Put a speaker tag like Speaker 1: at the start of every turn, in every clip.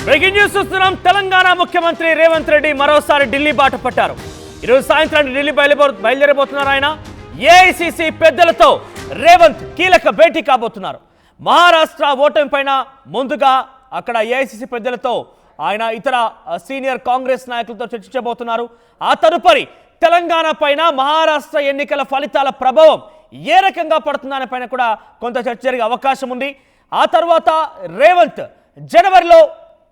Speaker 1: Breaking news చూస్తున్నాం. తెలంగాణ ముఖ్యమంత్రి రేవంత్ రెడ్డి మరోసారి ఢిల్లీ బాట పట్టారు. ఈరోజు సాయంత్రం ఢిల్లీ బయలుదేరబోతున్నారు. ఆయన ఏఐసిసి పెద్దలతో రేవంత్ కీలక భేటీ కాబోతున్నారు. మహారాష్ట్ర ఓటమి పైన ముందుగా అక్కడ ఏఐసిసి పెద్దలతో ఆయన ఇతర సీనియర్ కాంగ్రెస్ నాయకులతో చర్చించబోతున్నారు. ఆ తదుపరి తెలంగాణ పైన మహారాష్ట్ర ఎన్నికల ఫలితాల ప్రభావం ఏ రకంగా పడుతుందనే పైన కూడా కొంత చర్చ జరిగే అవకాశం ఉంది. ఆ తర్వాత రేవంత్ జనవరిలో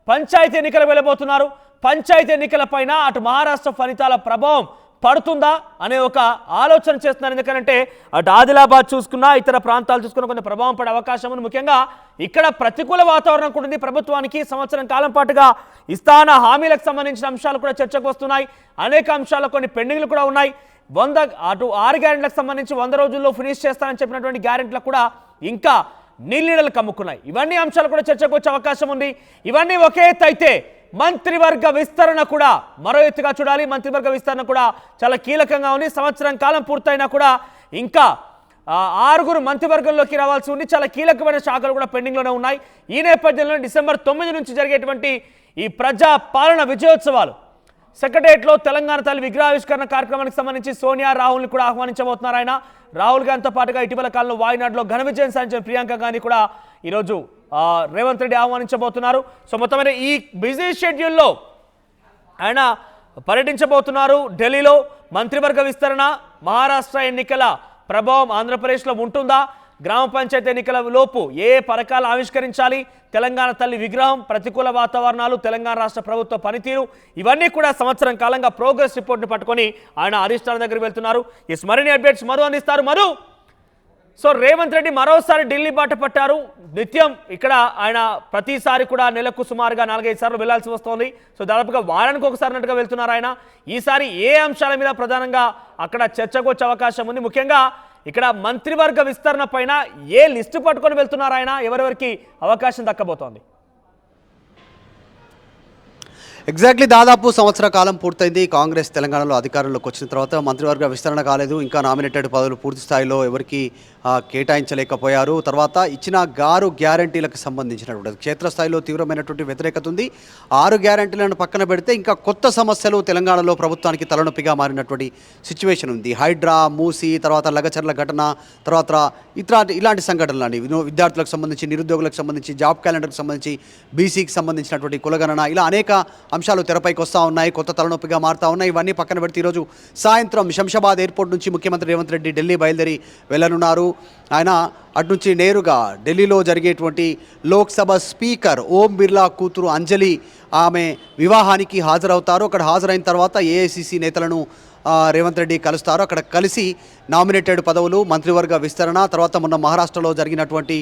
Speaker 1: పంచాయతీ ఎన్నికలు వెళ్ళబోతున్నారు. పంచాయతీ ఎన్నికల పైన అటు మహారాష్ట్ర ఫలితాల ప్రభావం పడుతుందా అనే ఒక ఆలోచన చేస్తున్నారు. ఎందుకంటే అటు ఆదిలాబాద్ చూసుకున్నా ఇతర ప్రాంతాలు చూసుకున్నా కొంత ప్రభావం పడే అవకాశం ఉంది. ముఖ్యంగా ఇక్కడ ప్రతికూల వాతావరణం కూడా ఉంది. ప్రభుత్వానికి సంవత్సరం కాలం పాటుగా ఇస్తాన హామీలకు సంబంధించిన అంశాలు కూడా చర్చకు వస్తున్నాయి. అనేక అంశాలు కొన్ని పెండింగ్లు కూడా ఉన్నాయి. అటు 6 గ్యారెంటీలకు సంబంధించి 100 రోజుల్లో ఫినిష్ చేస్తానని చెప్పినటువంటి గ్యారెంటీలకు కూడా ఇంకా నీళ్ళలు కమ్ముకున్నాయి. ఇవన్నీ అంశాలు కూడా చర్చకు వచ్చే అవకాశం ఉంది. ఇవన్నీ ఒకే ఎత్తు అయితే మంత్రివర్గ విస్తరణ కూడా మరో ఎత్తుగా చూడాలి. మంత్రివర్గ విస్తరణ కూడా చాలా కీలకంగా ఉంది. సంవత్సరం కాలం పూర్తయినా కూడా ఇంకా 6 మంత్రివర్గంలోకి రావాల్సి ఉంది. చాలా కీలకమైన శాఖలు కూడా పెండింగ్లోనే ఉన్నాయి. ఈ నేపథ్యంలో డిసెంబర్ 9 నుంచి జరిగేటువంటి ఈ ప్రజా పాలన విజయోత్సవాలు సెక్రటరియట్లో తెలంగాణ తల్లి విగ్రహావిష్కరణ కార్యక్రమానికి సంబంధించి సోనియా రాహుల్ని కూడా ఆహ్వానించబోతున్నారు. ఆయన రాహుల్ గాంధీతో పాటుగా ఇటీవల కాలంలో వాయనాడులో ఘన విజయం సాధించిన ప్రియాంక గాంధీ కూడా ఈరోజు రేవంత్ రెడ్డి ఆహ్వానించబోతున్నారు. సో మొత్తమైన ఈ బిజీ షెడ్యూల్లో ఆయన పర్యటించబోతున్నారు. ఢిల్లీలో మంత్రివర్గ విస్తరణ, మహారాష్ట్ర ఎన్నికల ప్రభావం ఆంధ్రప్రదేశ్లో ఉంటుందా, గ్రామ పంచాయతీ ఎన్నికల లోపు ఏ పథకాలు ఆవిష్కరించాలి, తెలంగాణ తల్లి విగ్రహం, ప్రతికూల వాతావరణాలు, తెలంగాణ రాష్ట్ర ప్రభుత్వ పనితీరు, ఇవన్నీ కూడా సంవత్సరం కాలంగా ప్రోగ్రెస్ రిపోర్ట్ని పట్టుకొని ఆయన అధిష్టానం దగ్గరికి వెళ్తున్నారు. ఈ మరిన్ని అప్డేట్స్ మధు అందిస్తారు. మధు, సో రేవంత్ రెడ్డి మరోసారి ఢిల్లీ బాట పట్టారు. నిత్యం ఇక్కడ ఆయన ప్రతిసారి కూడా నెలకు సుమారుగా 4-5 సార్లు వెళ్లాల్సి వస్తోంది. సో దాదాపుగా వారానికి ఒకసారి అన్నట్టుగా వెళ్తున్నారు ఆయన. ఈసారి ఏ అంశాల మీద ప్రధానంగా అక్కడ చర్చకు వచ్చే అవకాశం ఉంది? ముఖ్యంగా ఇక్కడ మంత్రివర్గ విస్తరణ పైన ఏ లిస్టు పట్టుకొని వెళ్తున్నారు ఆయన? ఎవరెవరికి అవకాశం దక్కబోతోంది?
Speaker 2: ఎగ్జాక్ట్లీ దాదాపు సంవత్సర కాలం పూర్తయింది. కాంగ్రెస్ తెలంగాణలో అధికారంలోకి వచ్చిన తర్వాత మంత్రివర్గ విస్తరణ కాలేదు. ఇంకా నామినేటెడ్ పదవులు పూర్తి స్థాయిలో ఎవరికి కేటాయించలేకపోయారు. తర్వాత ఇచ్చిన 6 గ్యారంటీలకు సంబంధించినటువంటి క్షేత్రస్థాయిలో తీవ్రమైనటువంటి వ్యతిరేకత ఉంది. 6 గ్యారంటీలను పక్కన పెడితే ఇంకా కొత్త సమస్యలు తెలంగాణలో ప్రభుత్వానికి తలనొప్పిగా మారినటువంటి సిచ్యువేషన్ ఉంది. హైడ్రా, మూసి, తర్వాత లగచర్ల ఘటన, తర్వాత ఇలాంటి సంఘటనలని విద్యార్థులకు సంబంధించి, నిరుద్యోగులకు సంబంధించి, జాబ్ క్యాలెండర్కి సంబంధించి, బీసీకి సంబంధించినటువంటి కులగణన, ఇలా అనేక అంశాలు తెరపైకి వస్తూ ఉన్నాయి. కొత్త తలనొప్పిగా మారుతూ ఉన్నాయి. ఇవన్నీ పక్కన పెడితే ఈరోజు సాయంత్రం శంషాబాద్ ఎయిర్పోర్ట్ నుంచి ముఖ్యమంత్రి రేవంత్ రెడ్డి ఢిల్లీ బయలుదేరి వెళ్ళనున్నారు. ఆయన అటు నుంచి నేరుగా ఢిల్లీలో జరిగేటువంటి లోక్సభ స్పీకర్ ఓం బిర్లా కూతురు అంజలి ఆమె వివాహానికి హాజరవుతారు. అక్కడ హాజరైన తర్వాత ఏఐసిసి నేతలను రేవంత్ రెడ్డి కలుస్తారు. అక్కడ కలిసి నామినేటెడ్ పదవులు, మంత్రివర్గ విస్తరణ, తర్వాత మొన్న మహారాష్ట్రలో జరిగినటువంటి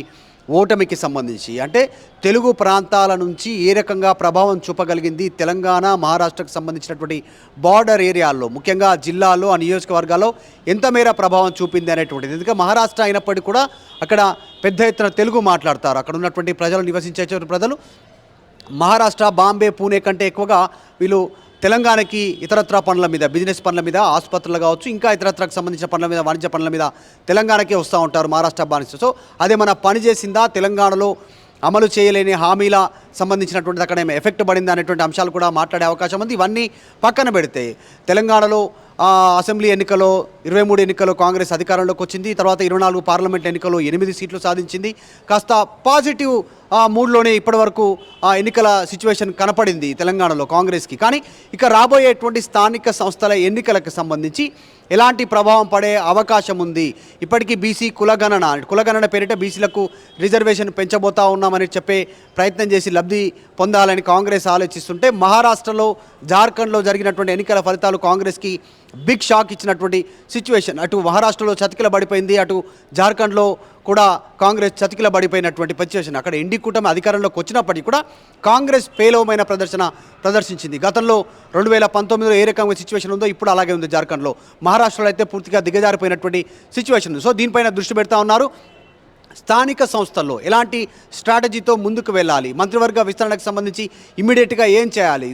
Speaker 2: ఓటమికి సంబంధించి, అంటే తెలుగు ప్రాంతాల నుంచి ఏ రకంగా ప్రభావం చూపగలిగింది తెలంగాణ, మహారాష్ట్రకు సంబంధించినటువంటి బార్డర్ ఏరియాల్లో, ముఖ్యంగా జిల్లాల్లో, ఆ నియోజకవర్గాల్లో ఎంత మేర ప్రభావం చూపింది అనేటువంటిది. ఎందుకంటే మహారాష్ట్ర అయినప్పటికీ కూడా అక్కడ పెద్ద ఎత్తున తెలుగు మాట్లాడతారు. అక్కడ ఉన్నటువంటి ప్రజలు, నివసించే ప్రజలు మహారాష్ట్ర, బాంబే, పూణే కంటే ఎక్కువగా వీళ్ళు తెలంగాణకి ఇతరత్ర పనుల మీద, బిజినెస్ పనుల మీద, ఆసుపత్రులు కావచ్చు, ఇంకా ఇతరత్రకు సంబంధించిన పనుల మీద, వాణిజ్య పనుల మీద తెలంగాణకే వస్తూ ఉంటారు మహారాష్ట్ర బానిస. సో అదే మన పని చేసిందా, తెలంగాణలో అమలు చేయలేని హామీల సంబంధించినటువంటిది అక్కడ ఏమి ఎఫెక్ట్ పడిందా అనేటువంటి అంశాలు కూడా మాట్లాడే అవకాశం ఉంది. ఇవన్నీ పక్కన పెడితే తెలంగాణలో అసెంబ్లీ ఎన్నికలో 23 ఎన్నికల్లో కాంగ్రెస్ అధికారంలోకి వచ్చింది. తర్వాత 24 పార్లమెంట్ ఎన్నికల్లో 8 సీట్లు సాధించింది. కాస్త పాజిటివ్ మూడ్లోనే ఇప్పటివరకు ఎన్నికల సిచ్యువేషన్ కనపడింది తెలంగాణలో కాంగ్రెస్కి. కానీ ఇక రాబోయేటువంటి స్థానిక సంస్థల ఎన్నికలకు సంబంధించి ఎలాంటి ప్రభావం పడే అవకాశం ఉంది? ఇప్పటికీ బీసీ కులగణన పేరిట బీసీలకు రిజర్వేషన్ పెంచబోతా ఉన్నామని చెప్పే ప్రయత్నం చేసి లబ్ధి పొందాలని కాంగ్రెస్ ఆలోచిస్తుంటే, మహారాష్ట్రలో, జార్ఖండ్లో జరిగినటువంటి ఎన్నికల ఫలితాలు కాంగ్రెస్కి బిగ్ షాక్ ఇచ్చినటువంటి సిచ్యువేషన్. అటు మహారాష్ట్రలో చతికిల పడిపోయింది, అటు జార్ఖండ్లో కూడా కాంగ్రెస్ చతికిల పడిపోయినటువంటి సిచ్యువేషన్. అక్కడ ఎన్డీ కూటమి అధికారంలోకి వచ్చినప్పటికీ కూడా కాంగ్రెస్ పేలవమైన ప్రదర్శించింది. గతంలో 2019లో ఏ రకంగా సిచ్యువేషన్ ఉందో ఇప్పుడు అలాగే ఉంది జార్ఖండ్లో. మహారాష్ట్రలో అయితే పూర్తిగా దిగజారిపోయినటువంటి సిచ్యువేషన్ ఉంది. సో దీనిపైన దృష్టి పెడతా ఉన్నారు. స్థానిక సంస్థల్లో ఎలాంటి స్ట్రాటజీతో ముందుకు వెళ్ళాలి, మంత్రివర్గ విస్తరణకు సంబంధించి ఇమీడియట్గా ఏం చేయాలి,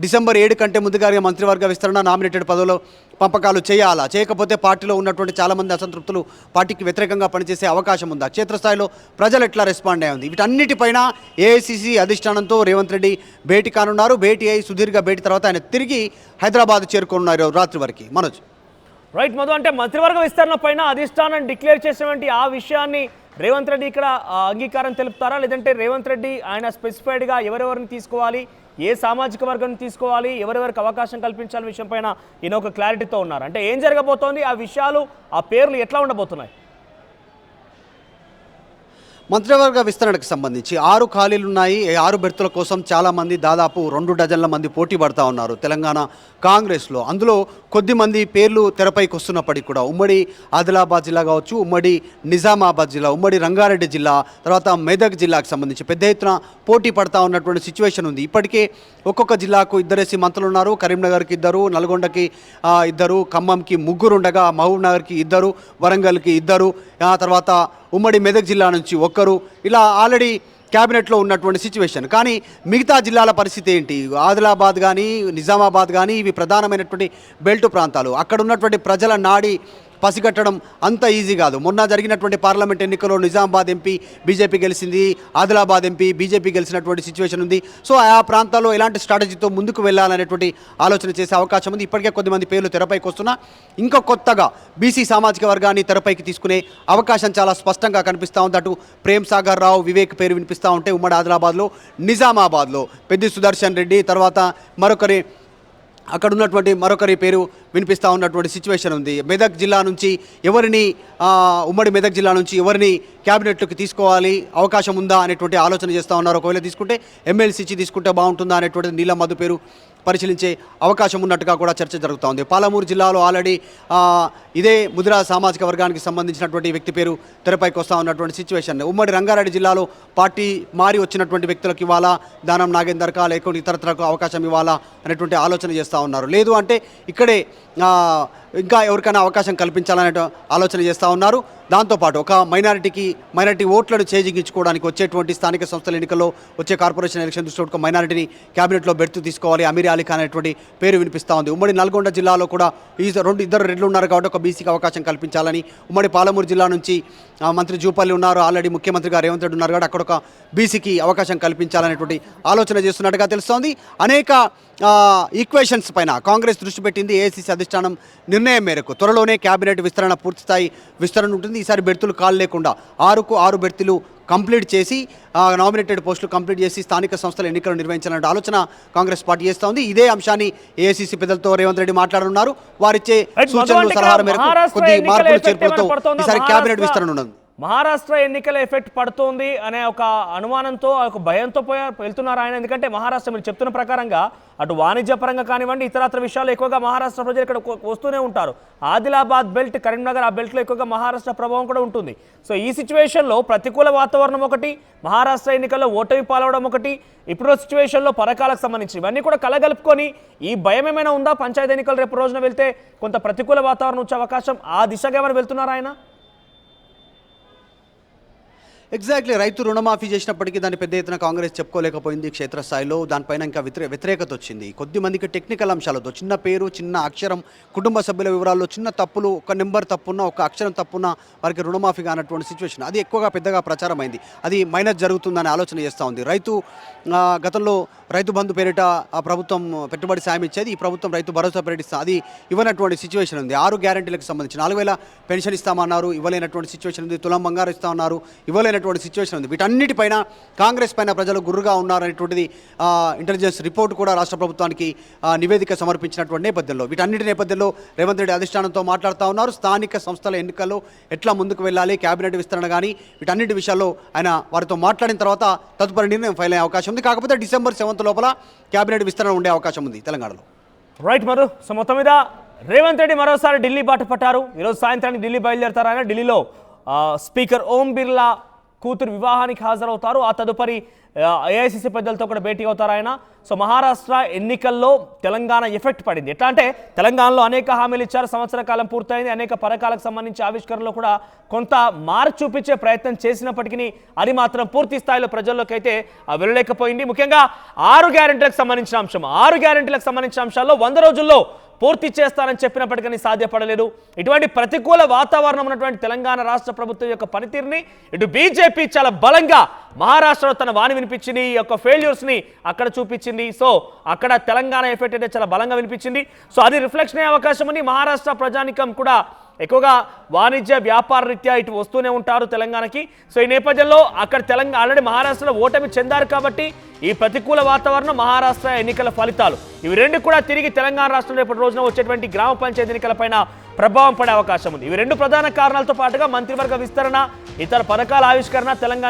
Speaker 2: డిసెంబర్ 7 కంటే ముందుగా మంత్రివర్గ విస్తరణ నామినేటెడ్ పదవులు పంపకాలు చేయాలా, చేయకపోతే పార్టీలో ఉన్నటువంటి చాలామంది అసంతృప్తులు పార్టీకి వ్యతిరేకంగా పనిచేసే అవకాశం ఉందా, క్షేత్రస్థాయిలో ప్రజలు ఎట్లా రెస్పాండ్ అయ్యింది, వీటన్నిటిపైన ఏఐసిసి అధిష్టానంతో రేవంత్ రెడ్డి భేటీ కానున్నారు. భేటీ అయి సుదీర్ఘ భేటీ తర్వాత ఆయన తిరిగి హైదరాబాద్ చేరుకున్నారు రాత్రి వరకు. మనోజ్
Speaker 1: రైట్ మధు, అంటే మంత్రివర్గ విస్తరణ పైన అధిష్టానం డిక్లేర్ చేసినటువంటి ఆ విషయాన్ని రేవంత్ రెడ్డి ఇక్కడ అంగీకారం తెలుపుతారా, లేదంటే రేవంత్ రెడ్డి ఆయన స్పెసిఫైడ్గా ఎవరెవరిని తీసుకోవాలి, ఏ సామాజిక వర్గాన్ని తీసుకోవాలి, ఎవరెవరికి అవకాశం కల్పించాలనే విషయం పైన ఈయన ఒక క్లారిటీతో ఉన్నారు. అంటే ఏం జరగబోతోంది, ఆ విషయాలు ఆ పేర్లు ఎట్లా ఉండబోతున్నాయి?
Speaker 2: మంత్రివర్గ విస్తరణకు సంబంధించి 6 ఖాళీలు ఉన్నాయి. 6 బెర్తుల కోసం చాలామంది దాదాపు 2 డజన్ల మంది పోటీ పడతా ఉన్నారు తెలంగాణ కాంగ్రెస్లో. అందులో కొద్దిమంది పేర్లు తెరపైకి వస్తున్నప్పటికీ కూడా ఉమ్మడి ఆదిలాబాద్ జిల్లా కావచ్చు, ఉమ్మడి నిజామాబాద్ జిల్లా, ఉమ్మడి రంగారెడ్డి జిల్లా, తర్వాత మెదక్ జిల్లాకు సంబంధించి పెద్ద ఎత్తున పోటీ పడతా ఉన్నటువంటి సిచ్యువేషన్ ఉంది. ఇప్పటికే ఒక్కొక్క జిల్లాకు 2 మంత్రులు ఉన్నారు. కరీంనగర్కి 2, నల్గొండకి 2, ఖమ్మంకి 3 ఉండగా, మహబూబ్ నగర్కి 2, వరంగల్కి 2, తర్వాత ఉమ్మడి మెదక్ జిల్లా నుంచి 1, ఇలా ఆల్రెడీ క్యాబినెట్లో ఉన్నటువంటి సిచ్యువేషన్. కానీ మిగతా జిల్లాల పరిస్థితి ఏంటి? ఆదిలాబాద్ కానీ, నిజామాబాద్ కానీ ఇవి ప్రధానమైనటువంటి బెల్ట్ ప్రాంతాలు. అక్కడ ఉన్నటువంటి ప్రజల నాడి పసిగట్టడం అంత ఈజీ కాదు. మొన్న జరిగినటువంటి పార్లమెంట్ ఎన్నికల్లో నిజామాబాద్ ఎంపీ బీజేపీ గెలిచింది, ఆదిలాబాద్ ఎంపీ బీజేపీ గెలిచినటువంటి సిచ్యువేషన్ ఉంది. సో ఆ ప్రాంతాల్లో ఎలాంటి స్ట్రాటజీతో ముందుకు వెళ్ళాలనేటువంటి ఆలోచన చేసే అవకాశం ఉంది. ఇప్పటికే కొద్దిమంది పేర్లు తెరపైకి వస్తున్నా ఇంకా కొత్తగా బీసీ సామాజిక వర్గాన్ని తెరపైకి తీసుకునే అవకాశం చాలా స్పష్టంగా కనిపిస్తూ ఉంది. అటు ప్రేమ్ సాగర్ రావు, వివేక్ పేరు వినిపిస్తూ ఉంటే ఉమ్మడి ఆదిలాబాద్లో, నిజామాబాద్లో పెద్ది సుదర్శన్ రెడ్డి, తర్వాత అక్కడ ఉన్నటువంటి మరొకరి పేరు వినిపిస్తూ ఉన్నటువంటి సిచ్యువేషన్ ఉంది. మెదక్ జిల్లా నుంచి ఉమ్మడి మెదక్ జిల్లా నుంచి ఎవరిని క్యాబినెట్లోకి తీసుకోవాలి, అవకాశం ఉందా అనేటువంటి ఆలోచన చేస్తూ ఉన్నారు. ఒకవేళ తీసుకుంటే ఎమ్మెల్సీచి తీసుకుంటే బాగుంటుందా అనేటువంటిది నీలం మధు పేరు పరిశీలించే అవకాశం ఉన్నట్టుగా కూడా చర్చ జరుగుతూ ఉంది. పాలమూరు జిల్లాలో ఆల్రెడీ ఇదే ముదిరా సామాజిక వర్గానికి సంబంధించినటువంటి వ్యక్తి పేరు తెరపైకి వస్తూ ఉన్నటువంటి సిచ్యువేషన్. ఉమ్మడి రంగారెడ్డి జిల్లాలో పార్టీ మారి వచ్చినటువంటి వ్యక్తులకు ఇవ్వాలా, దానం నాగేందర్కా లేకుంటే ఇతరత్రకు అవకాశం ఇవ్వాలా అనేటువంటి ఆలోచన చేస్తూ ఉన్నారు. లేదు అంటే ఇక్కడే ఇంకా ఎవరికైనా అవకాశం కల్పించాలనే ఆలోచన చేస్తూ ఉన్నారు. దాంతోపాటు ఒక మైనారిటీ ఓట్లను చేజించుకోవడానికి వచ్చేటువంటి స్థానిక సంస్థల ఎన్నికల్లో, వచ్చే కార్పొరేషన్ ఎలక్షన్ దృష్టి ఒక మైనారిటీని క్యాబినెట్లో బెర్తు తీసుకోవాలి, అమీర్ అలీ ఖాన్ అనేటువంటి పేరు వినిపిస్తూ ఉంది. ఉమ్మడి నల్గొండ జిల్లాలో కూడా ఇద్దరు రెడ్లు ఉన్నారు కాబట్టి ఒక బీసీకి అవకాశం కల్పించాలని, ఉమ్మడి పాలమూరు జిల్లా నుంచి మంత్రి జూపల్లి ఉన్నారు, ఆల్రెడీ ముఖ్యమంత్రిగా రేవంత్ రెడ్డి ఉన్నారు కాబట్టి అక్కడ ఒక బీసీకి అవకాశం కల్పించాలనేటువంటి ఆలోచన చేస్తున్నట్టుగా తెలుస్తోంది. అనేక ఈక్వేషన్స్ పైన కాంగ్రెస్ దృష్టి పెట్టింది. ఏఐసీసీ అధిష్టానం నిర్ణయం మేరకు త్వరలోనే క్యాబినెట్ విస్తరణ పూర్తిస్థాయి విస్తరణ ఉంటుంది. ఈసారి బెర్తులు కాలు లేకుండా 6కు 6 బెర్తులు కంప్లీట్ చేసి నామినేటెడ్ పోస్టులు కంప్లీట్ చేసి స్థానిక సంస్థల ఎన్నికలు నిర్వహించాలనే ఆలోచన కాంగ్రెస్ పార్టీ చేస్తూ ఉంది. ఇదే అంశాన్ని ఏఐసీసీ పెద్దలతో రేవంత్ రెడ్డి మాట్లాడనున్నారు. వారిచ్చే సూచనలు సలహాల మేరకు కొద్ది మార్పులు చేర్పులతో ఈసారి క్యాబినెట్ విస్తరణ ఉన్నది.
Speaker 1: మహారాష్ట్ర ఎన్నికల ఎఫెక్ట్ పడుతోంది అనే ఒక అనుమానంతో, ఒక భయంతో వెళ్తున్నారు ఆయన. ఎందుకంటే మహారాష్ట్ర మీరు చెప్తున్న ప్రకారంగా అటు వాణిజ్యపరంగా కానివ్వండి, ఇతరత్ర విషయాలు ఎక్కువగా మహారాష్ట్ర ప్రజలు ఇక్కడ వస్తూనే ఉంటారు. ఆదిలాబాద్ బెల్ట్, కరీంనగర్ ఆ బెల్ట్లో ఎక్కువగా మహారాష్ట్ర ప్రభావం కూడా ఉంటుంది. సో ఈ సిచ్యువేషన్లో ప్రతికూల వాతావరణం ఒకటి, మహారాష్ట్ర ఎన్నికల్లో ఓటమి పాలవడం ఒకటి, ఇప్పుడు సిచ్యువేషన్లో పథకాలకు సంబంధించి ఇవన్నీ కూడా కలగలుపుకొని ఈ భయం ఏమైనా ఉందా? పంచాయతీ ఎన్నికలు రేపు రోజున వెళ్తే కొంత ప్రతికూల వాతావరణం వచ్చే అవకాశం, ఆ దిశగా ఏమైనా వెళ్తున్నారు ఆయన?
Speaker 2: ఎగ్జాక్ట్లీ, రైతు రుణమాఫీ చేసినప్పటికీ దాన్ని పెద్ద ఎత్తున కాంగ్రెస్ చెప్పుకోలేకపోయింది క్షేత్రస్థాయిలో. దానిపైన ఇంకా వ్యతిరేకత వచ్చింది. కొద్దిమందికి టెక్నికల్ అంశాలతో, చిన్న పేరు, చిన్న అక్షరం, కుటుంబ సభ్యుల వివరాల్లో చిన్న తప్పులు, ఒక నెంబర్ తప్పున్నా, ఒక అక్షరం తప్పున్నా వారికి రుణమాఫీ కానటువంటి సిచ్యువేషన్, అది ఎక్కువగా పెద్దగా ప్రచారం అయింది. అది మైనస్ జరుగుతుందని ఆలోచన చేస్తూ ఉంది. గతంలో రైతు బంధు పేరిట ఆ ప్రభుత్వం పెట్టుబడి సాయం ఇచ్చేది, ఈ ప్రభుత్వం రైతు భరోసా ప్రకటిస్తా, అది ఇవ్వనటువంటి సిచ్యువేషన్ ఉంది. 6 గ్యారెంటీలకు సంబంధించి 4,000 పెన్షన్ ఇస్తామన్నారు, ఇవ్వలేనటువంటి సిచ్యువేషన్ ఉంది. తులం బంగారు ఇస్తామన్నారు, ఇవ్వలేనటువంటి సిచ్యువేషన్ ఉంది. వీటన్నిటిపైన కాంగ్రెస్ పైన ప్రజలు గుర్రుగా ఉన్నారనేటువంటిది ఇంటెలిజెన్స్ రిపోర్ట్ కూడా రాష్ట్ర ప్రభుత్వానికి నివేదిక సమర్పించినటువంటి నేపథ్యంలో, వీటన్నిటి నేపథ్యంలో రేవంత్ రెడ్డి అధిష్టానంతో మాట్లాడుతూ ఉన్నారు. స్థానిక సంస్థల ఎన్నికల్లో ఎట్లా ముందుకు వెళ్ళాలి, క్యాబినెట్ విస్తరణ కానీ వీటన్నిటి విషయాల్లో ఆయన వారితో మాట్లాడిన తర్వాత తదుపరి నిర్ణయం ఫైల్ అయ్యే అవకాశం ఉంది. కాకపోతే డిసెంబర్ 7 లోపల క్యాబినెట్ విస్తరణ ఉండే అవకాశం ఉంది తెలంగాణలో.
Speaker 1: రైట్ మధు. సో మొత్తం మీద రేవంత్ రెడ్డి మరోసారి ఢిల్లీ బాట పట్టారు. ఈరోజు సాయంత్రానికి ఢిల్లీ బయలుదేరతారు. ఆయన ఢిల్లీలో స్పీకర్ ఓం బిర్లా కూతురు వివాహానికి హాజరవుతారు. ఆ తదుపరి ఏఐసిసి పెద్దలతో కూడా భేటీ అవుతారు ఆయన. సో మహారాష్ట్ర ఎన్నికల్లో తెలంగాణ ఎఫెక్ట్ పడింది. ఎట్లా అంటే తెలంగాణలో అనేక హామీలు ఇచ్చారు, సంవత్సర కాలం పూర్తయింది, అనేక పథకాలకు సంబంధించి ఆవిష్కరణలో కూడా కొంత మార్పు చూపించే ప్రయత్నం చేసినప్పటికీ అది మాత్రం పూర్తి స్థాయిలో ప్రజల్లోకి అయితే వెళ్ళలేకపోయింది. ముఖ్యంగా 6 గ్యారెంటీలకు సంబంధించిన అంశం, 6 గ్యారెంటీలకు సంబంధించిన అంశాల్లో 100 రోజుల్లో పూర్తి చేస్తానని చెప్పినప్పటికీ సాధ్యపడలేదు. ఇటువంటి ప్రతికూల వాతావరణం ఉన్నటువంటి తెలంగాణ రాష్ట్ర ప్రభుత్వం యొక్క పనితీరుని ఇటు బీజేపీ చాలా బలంగా మహారాష్ట్రలో తన వాణి వినిపించింది, ఈ యొక్క ఫెయిల్యూర్స్ని అక్కడ చూపించింది. సో అక్కడ తెలంగాణ ఎఫెక్ట్ అయితే చాలా బలంగా వినిపించింది. సో అది రిఫ్లెక్షన్ అయ్యే అవకాశం ఉంది. మహారాష్ట్ర ప్రజానికం కూడా ఎక్కువగా వాణిజ్య వ్యాపార రీత్యా ఇటు వస్తూనే ఉంటారు తెలంగాణకి. సో ఈ నేపథ్యంలో అక్కడ తెలంగాణ ఆల్రెడీ మహారాష్ట్రలో ఓటమి చెందారు కాబట్టి ఈ ప్రతికూల వాతావరణం, మహారాష్ట్ర ఎన్నికల ఫలితాలు ఇవి రెండు కూడా తిరిగి తెలంగాణ రాష్ట్రంలో రేపటి రోజున వచ్చేటువంటి గ్రామ పంచాయతీ ఎన్నికలపైన ప్రభావం పడే అవకాశం ఉంది. ఇవి రెండు ప్రధాన కారణాలతో పాటుగా మంత్రివర్గ విస్తరణ, ఇతర పథకాల ఆవిష్కరణ తెలంగాణ